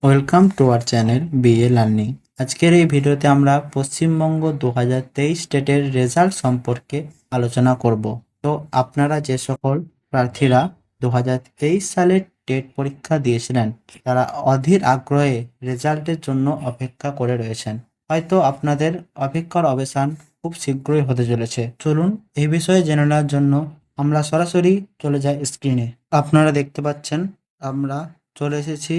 Welcome to our channel BA learning. আজকের এই ভিডিওতে আমরা পশ্চিমবঙ্গ 2023 স্টেটের রেজাল্ট সম্পর্কে আলোচনা করব। তো আপনারা যে সকল প্রার্থীরা 2023 সালের টেট পরীক্ষা দিয়েছিলেন তারা অধীর আগ্রহে রেজাল্টের জন্য অপেক্ষা করে রয়েছেন। হয়তো আপনাদের অপেক্ষার অবসান খুব শীঘ্রই হতে চলেছে। চলুন এই বিষয়ে জেনে নেওয়ার জন্য আমরা সরাসরি চলে যাই স্ক্রিনে। আপনারা দেখতে পাচ্ছেন আমরা চলে এসেছি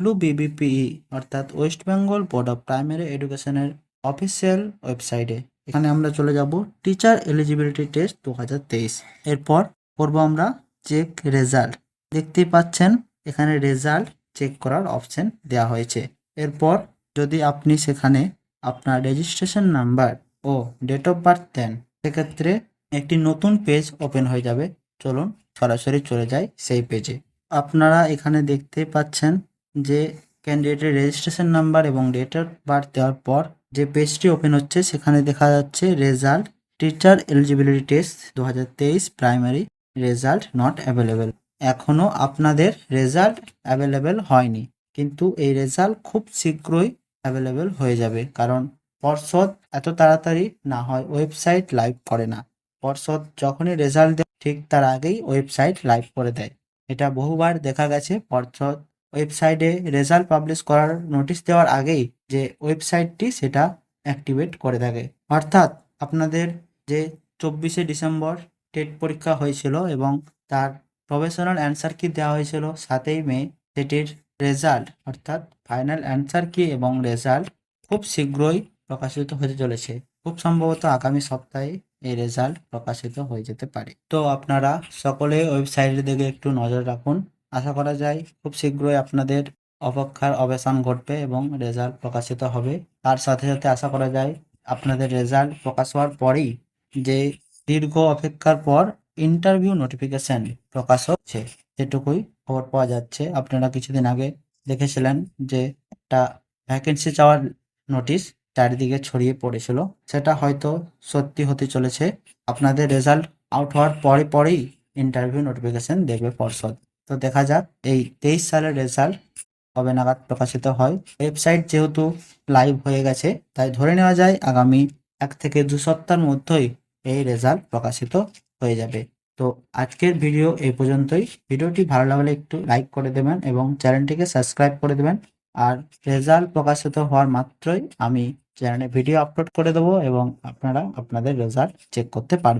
WBBPE অর্থাৎ West Bengal board of primary এডুকেশনের অফিসিয়াল ওয়েবসাইটে। এখানে আমরা চলে যাব টিচার এলিজিবিলিটি টেস্ট 2023। এরপর করব আমরা চেক রেজাল্ট। দেখতেই পাচ্ছেন এখানে রেজাল্ট চেক করার অপশন দেওয়া হয়েছে। এরপর যদি আপনি সেখানে আপনার রেজিস্ট্রেশন নাম্বার ও ডেট অফ বার্থ দেন সেক্ষেত্রে একটি নতুন পেজ ওপেন হয়ে যাবে। চলুন সরাসরি চলে যাই সেই পেজে। আপনারা এখানে দেখতে পাচ্ছেন যে ক্যান্ডিডেটের রেজিস্ট্রেশন নাম্বার এবং ডেট অফ বার্থ দেওয়ার পর যে পেজটি ওপেন হচ্ছে সেখানে দেখা যাচ্ছে result teacher eligibility test 2023 primary result not available. এখনও আপনাদের রেজাল্ট অ্যাভেলেবেল হয়নি, কিন্তু এই রেজাল্ট খুব শীঘ্রই অ্যাভেলেবেল হয়ে যাবে, কারণ পর্ষদ এত তাড়াতাড়ি না হয় ওয়েবসাইট লাইভ করে না। পর্ষদ যখনই রেজাল্ট দেয় ঠিক তার আগেই ওয়েবসাইট লাইভ করে দেয়। এটা বহুবার দেখা গেছে, পর্ষদ ওয়েবসাইটে রেজাল্ট পাবলিশ করার নোটিশ দেওয়ার আগেই যে ওয়েবসাইটটি সেটা অ্যাক্টিভেট করে থাকে। অর্থাৎ আপনাদের যে 24শে ডিসেম্বর টেট পরীক্ষা হয়েছিল এবং তার প্রফেশনাল অ্যান্সার কি দেওয়া হয়েছিল 7ই মে, সেটির রেজাল্ট অর্থাৎ ফাইনাল অ্যান্সার কি এবং রেজাল্ট খুব শীঘ্রই প্রকাশিত হতে চলেছে। খুব সম্ভবত আগামী সপ্তাহে এই রেজাল্ট প্রকাশিত হয়ে যেতে পারে। তো আপনারা সকলে ওয়েবসাইটের দিকে একটু নজর রাখুন। আশা করা যায় খুব শীঘ্রই আপনাদের অপেক্ষার অবসান ঘটবে এবং রেজাল্ট প্রকাশিত হবে। তার সাথে সাথে আশা করা যায় আপনাদের রেজাল্ট প্রকাশ হওয়ার পরেই যে দীর্ঘ অপেক্ষার পর ইন্টারভিউ নোটিফিকেশন প্রকাশ হচ্ছে, যেটুকুই খবর পাওয়া যাচ্ছে। আপনারা কিছুদিন আগে দেখেছিলেন যে একটা ভ্যাকেন্সি চাওয়ার নোটিশ চারিদিকে ছড়িয়ে পড়েছিল, সেটা হয়তো সত্যি হতে চলেছে। আপনাদের রেজাল্ট আউট হওয়ার পরেই ইন্টারভিউ নোটিফিকেশন দেবে পর্ষদ। তো দেখা যাক এই 23 সালের রেজাল্ট কবে নাগাদ প্রকাশিত হয়। ওয়েবসাইট যেহেতু লাইভ হয়ে গেছে তাই ধরে নেওয়া যায় আগামী 1 থেকে 2 সপ্তাহের মধ্যেই এই রেজাল্ট প্রকাশিত হয়ে যাবে। তো আজকের ভিডিও এই পর্যন্তই। ভিডিওটি ভালো লাগলে একটু লাইক করে দেবেন এবং চ্যানেলটিকে সাবস্ক্রাইব করে দেবেন। আর রেজাল্ট প্রকাশিত হওয়ার মাত্রই আমি চ্যানেলে ভিডিও আপলোড করে দেবো এবং আপনারা আপনাদের রেজাল্ট চেক করতে পারবেন।